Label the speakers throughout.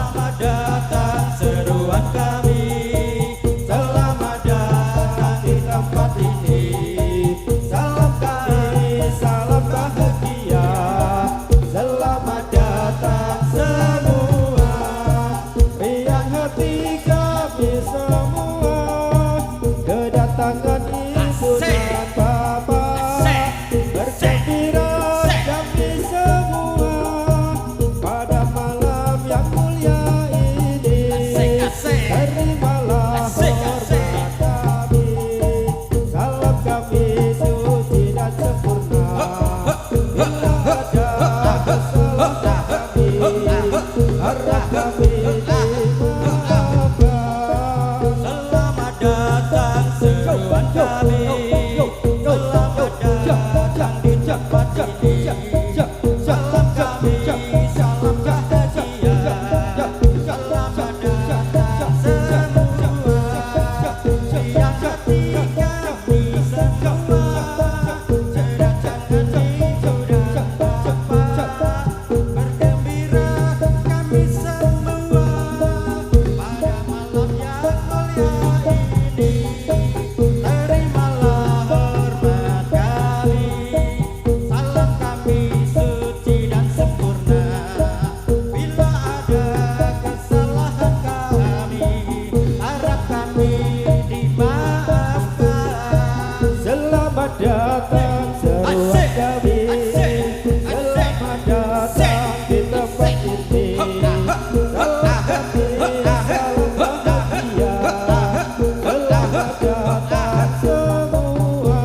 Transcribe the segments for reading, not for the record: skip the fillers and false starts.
Speaker 1: Selamat datang seruan kami, selamat datang di tempat ini. Salam kami, salam bahagia. Selamat datang semua, riang hati kami semua. Kedatangan ibu dan bapak, bergembira kami semua pada malam yang mulia ini. Terimalah hormat kami, salam kami suci dan sempurna. Bila ada kesalahan kami, harap kami dimaafkan. Selamat datang seruan kami, selamat datang di tempat ini. Salam kami, salam bahagia. Selamat datang semua, riang hati kami semua. Kedatangan ibu dan bapak, bergembira kami semua pada malam yang mulia ini. Terimalah hormat kami, salam kami suci dan sempurna. Bila ada kesalahan kami, harap kami dimaafkan. Selamat datang seruan kami, selamat datang di tempat ini. Salam kami, salam bahagia. Selamat datang semua,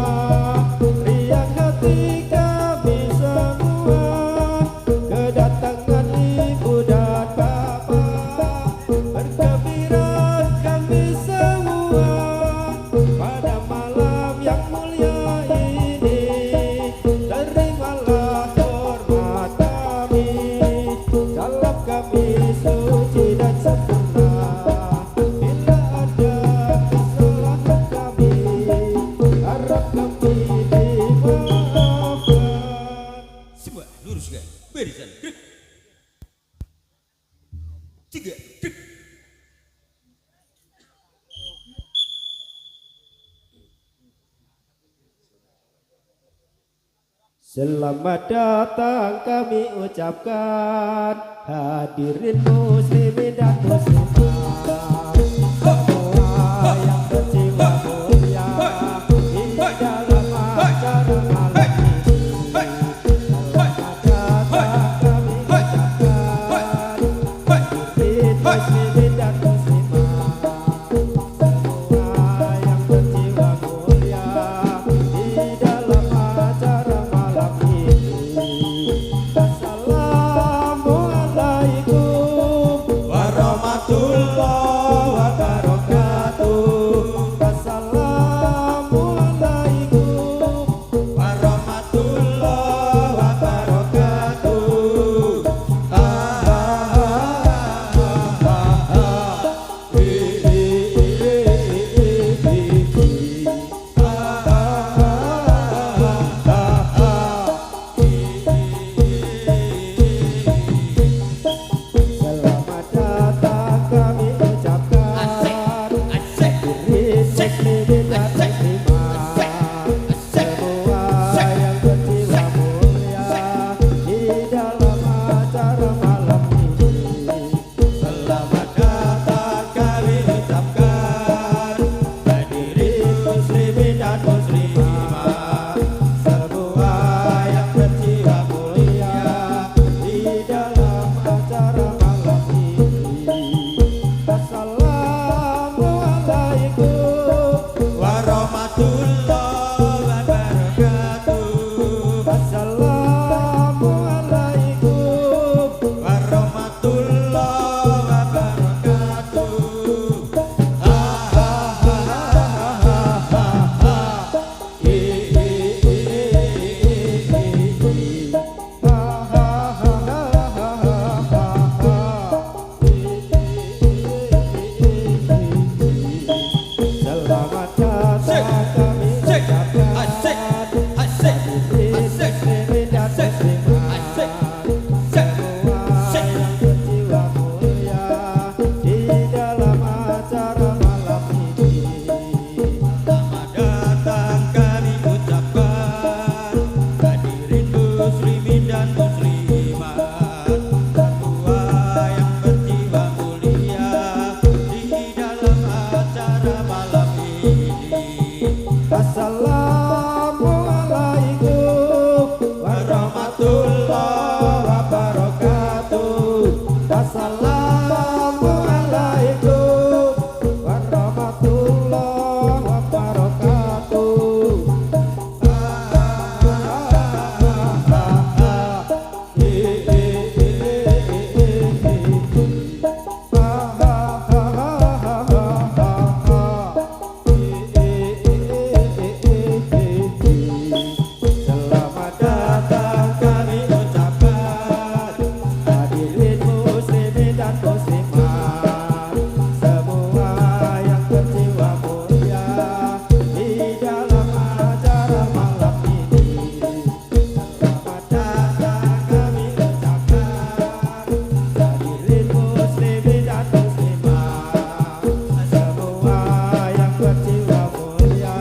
Speaker 1: riang hati kami semua. Kedatangan ibu dan bapak, bergembira kami semua pada malam yang mulia ini. Terimalah hormat kami, salam kami suci dan sempurna. Bila ada kesalahan kami, harap kami dimaafkan.
Speaker 2: Semua luruskan barisan. Gerak. 3 dek.
Speaker 1: Selamat datang kami ucapkan, hadirin muslimin dan muslimat, semua yang berjiwa mulia di dalam acara malam ini. Selamat datang kami ucapkan, hadirin muslimin dan muslimat, semua yang berjiwa mulia di dalam acara malam ini. Assalamualaikum warahmatullahi Assalamualaikum warahmatullahi wabarakatuh. Selamat datang kami ucapkan hadirin muslimin dan muslimat, semua yang berjiwa mulia di dalam acara malam ini. Selamat datang kami ucapkan hadirin muslimin dan muslimat, semua yang berjiwa mulia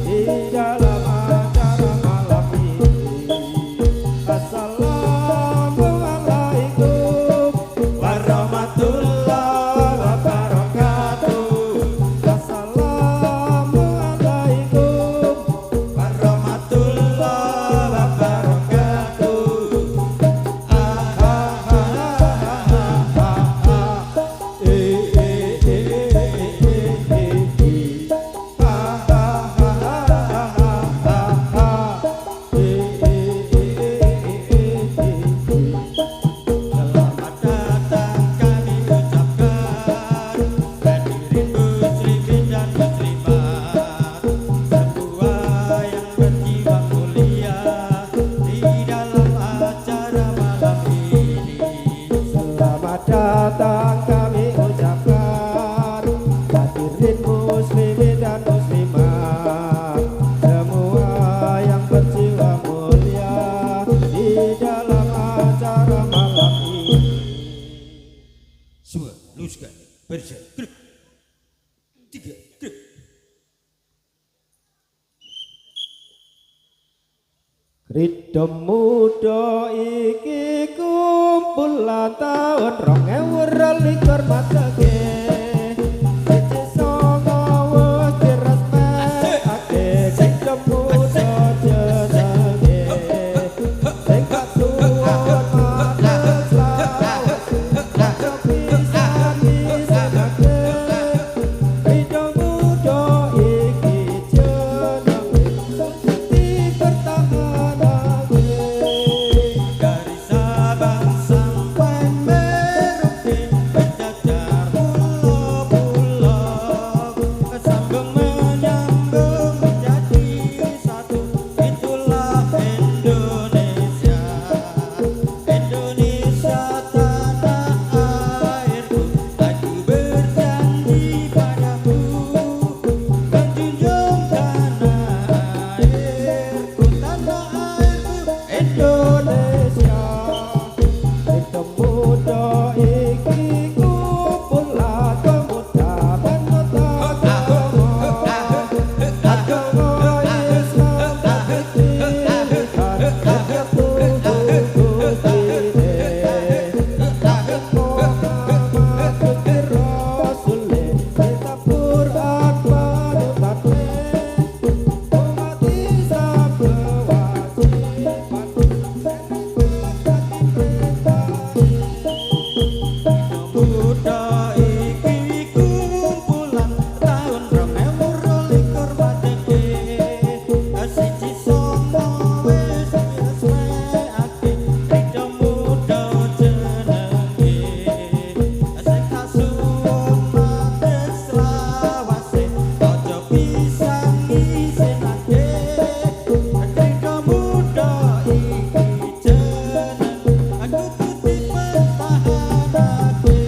Speaker 1: di dalam acara malam ini. Assalamualaikum warahmatullahi wabarakatuh. Assalamualaikum warahmatullahi wabarakatuh. Selamat datang kami ucapkan hadirin muslimin dan muslimat, semua yang berjiwa mulia di dalam acara malam ini. Selamat datang kami ucapkan hadirin muslimin dan muslimat, semua yang berjiwa mulia di dalam acara malam ini.
Speaker 2: Semua luruskan barisan. Gerak. 3, gerak.
Speaker 1: Krida muda iki kumpulan taun 2022 mateke. Siji songo wis diresmekake, krida muda jenenge. Sing gak suwon mates lawas, aja pisan disenake. Krida muda iki jenenge, dipertahanake. Dari Sabang sampai Merauke, menjajar pulau-pulau, kesambung menyambung menjadi satu. Itulah Indonesia, Indonesia tanah airku. Aku berjanji padamu, menjunjung tanah airku, Indonesia. Krida muda iki kumpulan pemuda pemuda agama Islam berpilihan, setiap tubuh putih Muhammad Gusti Rasule, kitab Quran panutanne, umat Islam kewajiban muda iki kumpulan tahun 2022 mateke. Siji songo wis diresmekake, krida muda jenenge. Sing tak suwon mates lawase, aja pisan disenake. Krida muda iki jenenge, aku kudu pertahanake.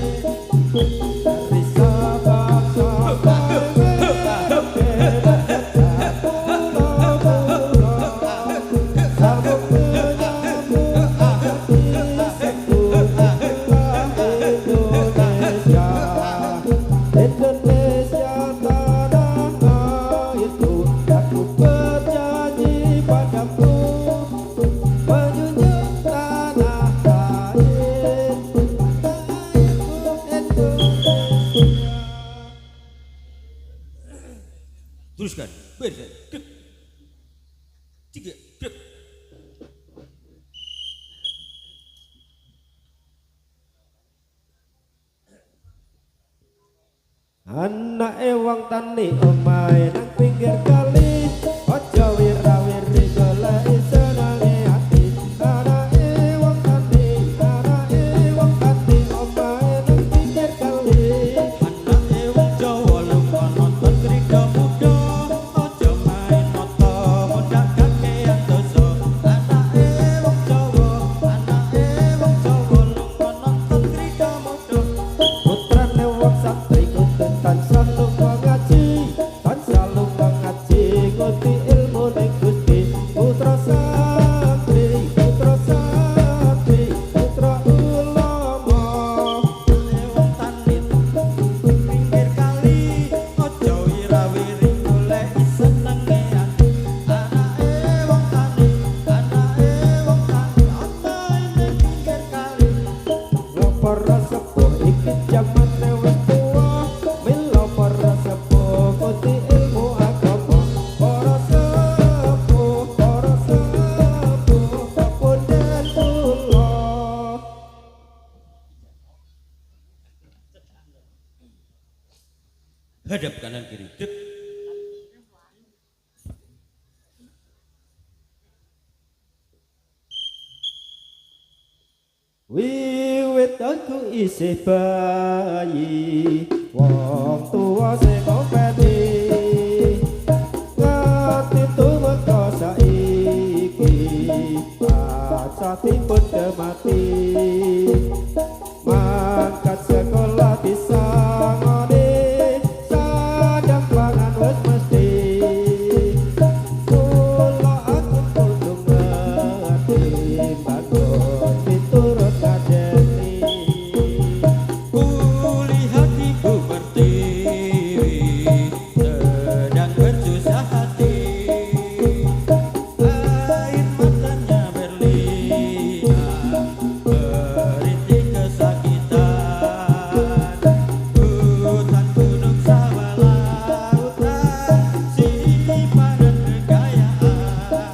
Speaker 1: Dari Sabang sampai Merauke, menjajar pulau-pulau, sambung menyambung menjadi satu. Itulah Indonesia, Indonesia tanah airku. Aku berjanji padamu, menjunjung tanah airku, Indonesia.
Speaker 2: Teruskan barisan. Gerak. 3, gerak.
Speaker 1: Anake wong tani omahe nang pinggir kali, aja wira-wiri goleki senenge ati. Anake wong tani omahe nang pinggir kali.
Speaker 2: Anake wong Jawa lunga nonton krida muda, aja main mata mudak kakean dosa. Anake wong Jawa lunga nonton krida muda.
Speaker 1: Putrane wong santri kudu tansah lunga ngaji, tansah lunga ngaji ngerti ilmu ning Gusti. Putra santri, putra ulama.
Speaker 2: Wong tani pinggir kali, aja wira-wiri goleki senenge ati. Anake wong tani omahe ning pinggir kali.
Speaker 1: Lo para sepuh iki jamane wis tuwa, mila para sepuh ngerti ilmu agama. Para sepuh kapunden kula.
Speaker 2: Hadap kanan kiri. Dep.
Speaker 1: Wiwit aku isih bayi, wong tuwa sing ngopeni, nganti tumeka saiki, acatipun kemati. Mangkat sekolah disangoni, sadang pangan wis mesti. Kula aku kudu ngerti, bagus diturut kadeni.
Speaker 2: Kulihat ibu pertiwi sedang bersusah hati. Air matanya berlinang merintih kesakitan. Hutan gunung sawah lautan simpanan kekayaan.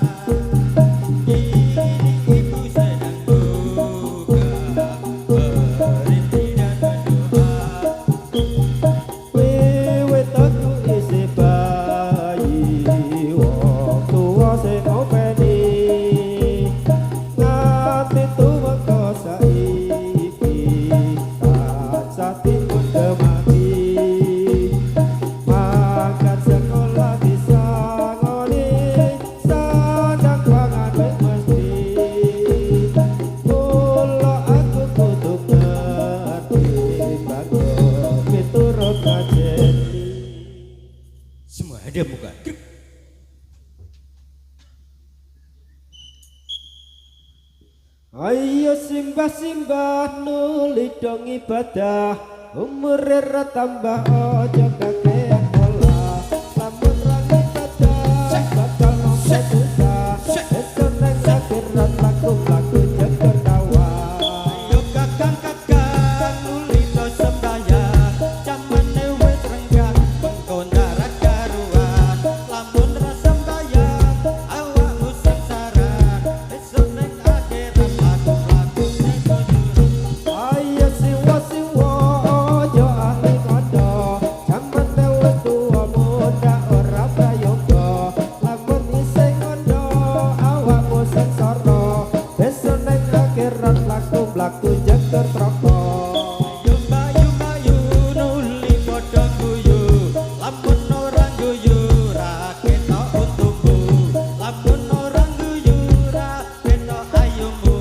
Speaker 2: Kini ibu sedang duka berhenti dan berdoa.
Speaker 1: Wiwit aku isih bayi, wong tuwa sing ngopeni, nganti tumeka saiki, acatipun kemati. Mangkat sekolah disangoni, sadang pangan wis mesti. Kula aku kudu ngerti, bagus miturut kadeni.
Speaker 2: Semua hadap muka. Grip.
Speaker 1: Ayo simbah-simbah nuli dong ibadah, umure ra tambah aja kakean pola. Lamun ra ibadah bakal nampa dosa, esuk nang akhirat laku jaga tawa.
Speaker 2: Ayo kakang-kakang nuli to sembayang, jamane wis renggang mengko ndarat karuan. Lamun ra sembayang awakmu sengsara, esuk ning akhirat laku kejujuran.
Speaker 1: Ayo siwa-siwa aja ahli kondo, jamane wis tuwa muda ora prayoga. Lamun isih kondo awakmu sengsara, besok ning akhirat laku jeger traka.
Speaker 2: Yumayu nuli padha guyu, lamun ora guyu ra ketok untumu. Lamun ora guyu ra ketok ayumu,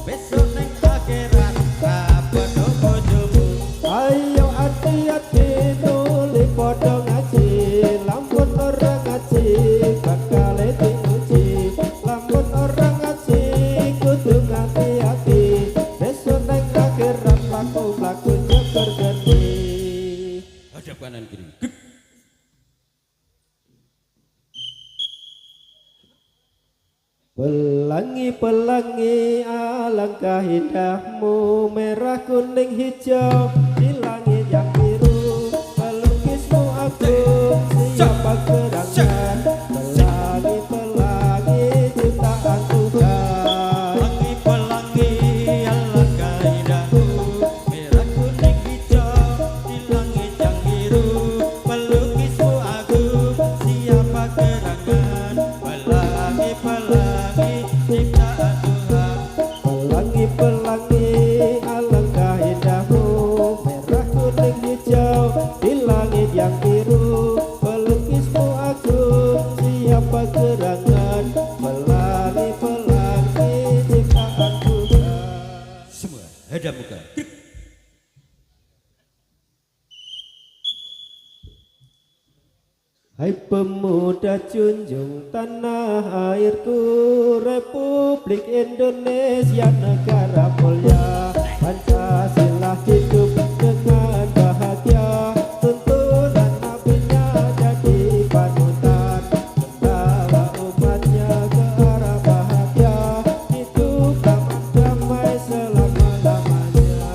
Speaker 2: besok ning akhirat ra padha bojomu.
Speaker 1: Ayo hati-hati nuli padha ngaji, lamun ora ngaji bakal diuji. Lamun ora ngaji kudu hati-hati, besok ning akhirat laku jeger geni.
Speaker 2: Hadap kanan kiri. Grip.
Speaker 1: Pelangi-pelangi alangkah indahmu, merah kuning hijau di langit yang biru. Pelukismu agung, siapa gerangan, pelangi-pelangi jutaan Tuhan.
Speaker 2: Pelangi-pelangi alangkah indahmu, merah kuning hijau di langit yang biru.
Speaker 1: Hai pemuda junjung tanah airku, Republik Indonesia negara mulia, Pancasila hidup dengan bahagia, tuntunan nabinya jadi panutan, membawa umatnya ke arah bahagia, hidup aman damai selama-lamanya.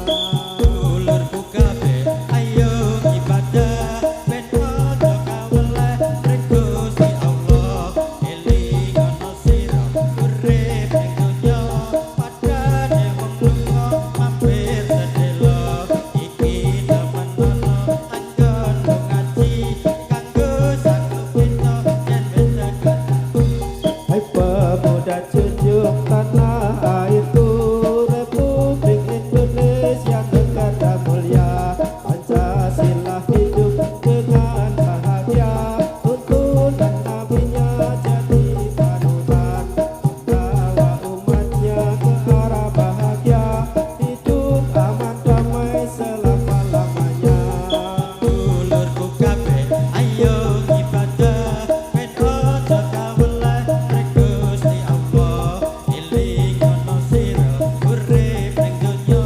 Speaker 2: Dulurku kabeh ayo ibadah ben ojo kaweleh ring Gusti Allah, elingono sira urip ning donya padane wong lunga mampir sedelo iki temenono anggon ngaji kanggo sanggup kita yen wis tekan.
Speaker 1: Hai pemuda junjung tanah airku, Republik Indonesia negara mulia, Pancasila hidup dengan bahagia, tuntunan nabinya jadi panutan, bawa umatnya ke arah bahagia, hidup aman damai selama-lamanya.
Speaker 2: Dulurku kabeh ayo ibadah ben ojo kaweleh ring Gusti Allah, elingono sira urip ning donya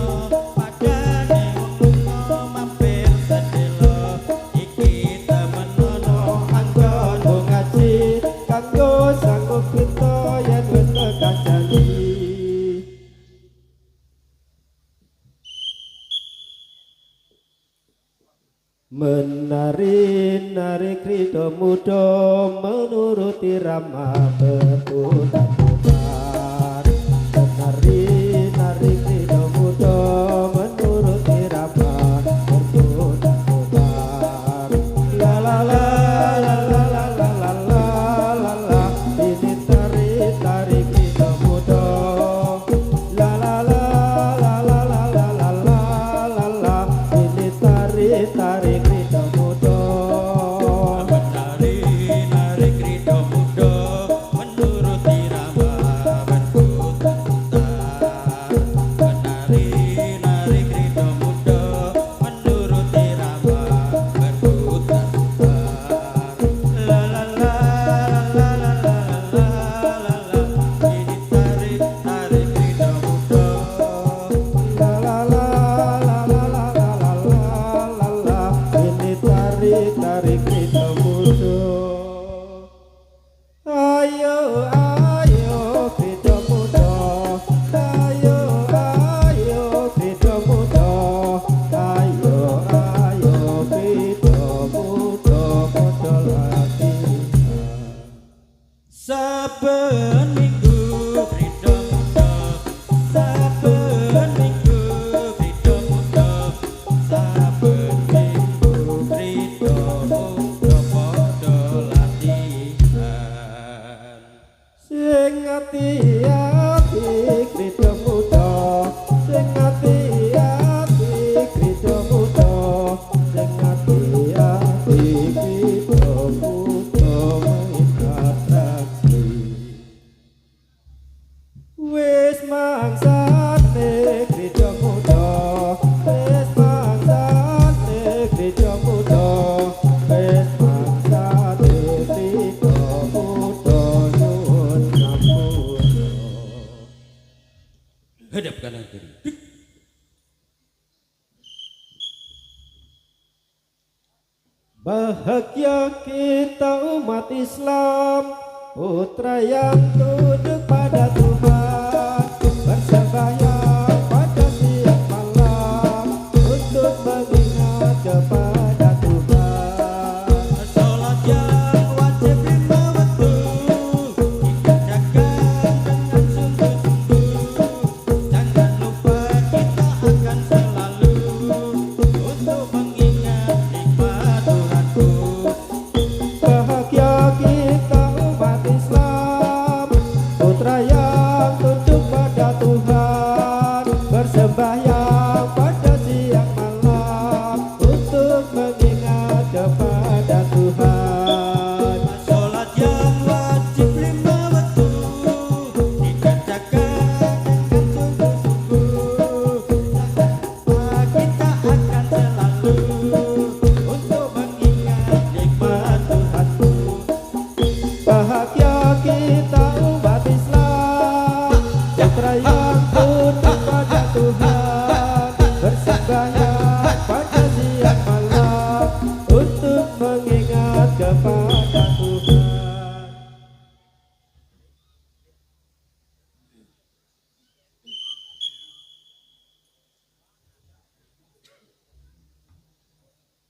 Speaker 2: padane wong lunga mampir sedelo iki temenono anggon
Speaker 1: Anggon ngaji kanggo sanggup kita yen wis tekan janji. Menari-nari krida muda, menuruti rama berputar-putar. Menari-nari krida muda, menuruti rama berputar-putar. La la la la la la la la la la la. Ini tari-tari krida muda. La la la la la la la la la la la. Ini tari-tari krida muda.
Speaker 2: menari-nari krida muda menuruti rama berputar-putar. Menari-nari krida muda menuruti rama berputar-putar. La la la la la la la la la. Ini tari-tari krida muda.
Speaker 1: La la la la la la la la la la. Ini tari-tari krida muda. Ayo ayo krida muda. Ayo ayo krida muda. Ayo ayo krida muda. Padha latihan.
Speaker 2: Saben minggu krida muda, saben minggu krida muda, saben minggu krida muda padha latihan.
Speaker 1: Sing ati-ati krida muda, sing ati-ati krida muda, sing ati-ati krida muda main atraksi. Wis mangsane krida muda, wis mangsane krida muda, wis mangsane krida muda nyuwun ngapura.
Speaker 2: Hadap kanan kiri.
Speaker 1: Bahagia kita umat Islam, putra yang tunduk pada Tuhan, bersembahyang pada siang malam untuk mengingat kepada Tuhan.
Speaker 2: Salat yang wajib lima waktu, kita jaga dengan sungguh-sungguh. Jangan lupa kita akan selalu untuk mengingat nikmat Tuhanku.
Speaker 1: Bahagia kita umat Islam, putra yang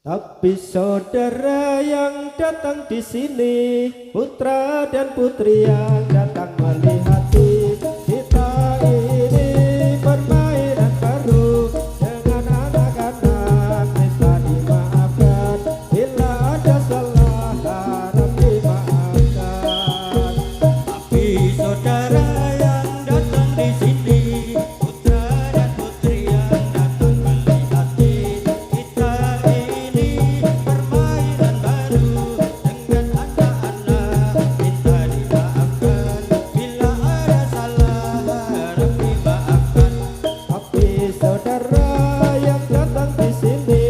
Speaker 1: Tapi saudara yang datang di sini, putra dan putri yang datang melihati kita ini permainan baru dengan anak-anak, minta dimaafkan bila ada salah harap dimaafkan.
Speaker 2: Tapi saudara yang datang di sini, putra dan putri yang datang melihati kita ini permainan baru dengan anak-anak, minta dimaafkan bila ada salah harap dimaafkan.
Speaker 1: Tapi saudara yang datang di sini,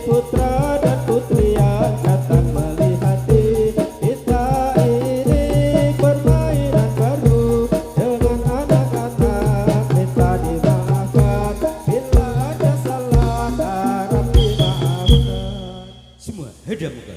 Speaker 1: putra dan putri yang datang melihati kita ini permainan baru dengan anak-anak, minta dimaafkan bila ada salah harap dimaafkan.
Speaker 2: Semua hadap muka.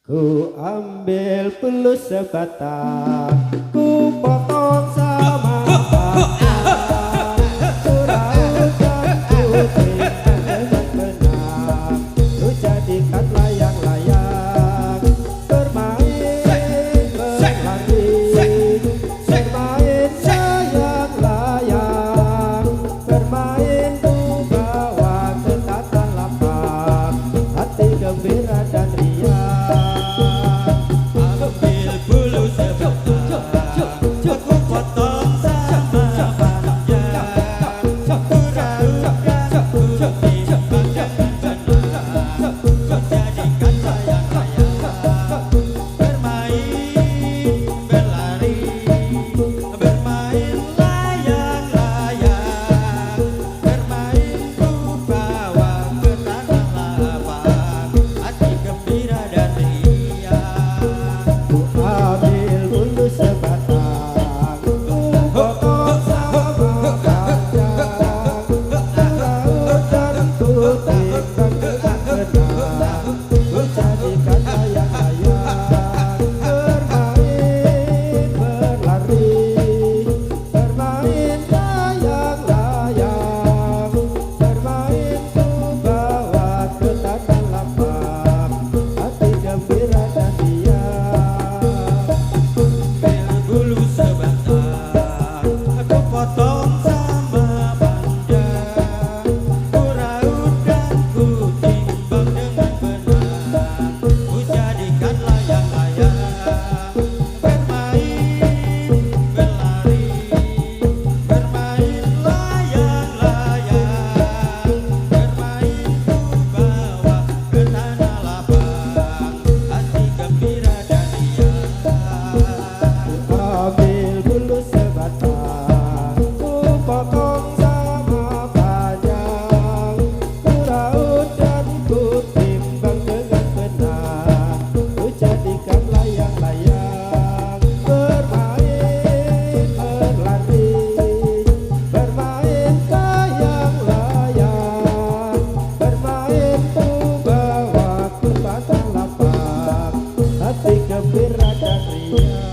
Speaker 1: Ku ambil bulu sebatang, ku potong sama batang, ku raut dan ku tinggal dengan benang, ku jadikan layang-layang, bermain berlari, bermain layang-layang, bermain ku bawa ke tata lapang, hati gembira dan riang.
Speaker 2: Ambil bulu sebatang, aku potong sama panjang, ku raut dan ku timbang dengan benang, ku jadikan layang-layang, bermain berlari, bermain layang-layang, bermain ku bawa ke tanah lapang, hati gembira dan riang.
Speaker 1: Ku ambil bulu sebatang, ku potong sama panjang, ku raut dan ku timbang dengan benang, ku jadikan layang-layang, bermain berlari, bermain layang-layang, bermain ku bawa ke tanah lapang, hati gembira dan riang.
Speaker 2: Ambil bulu sebatang, aku potong sama panjang, ku raut dan ku timbang dengan benang, ku jadikan layang-layang, bermain berlari, bermain layang-layang, bermain ku bawa ke tanah lapang, hati gembira dan riang.
Speaker 1: Ambil bulu sebatang, ku potong sama panjang, ku raut dan ku timbang dengan benang, ku jadikan layang-layang, bermain berlari, bermain layang-layang, bermain ku bawa ke padang lapang, hati gembira dan riang.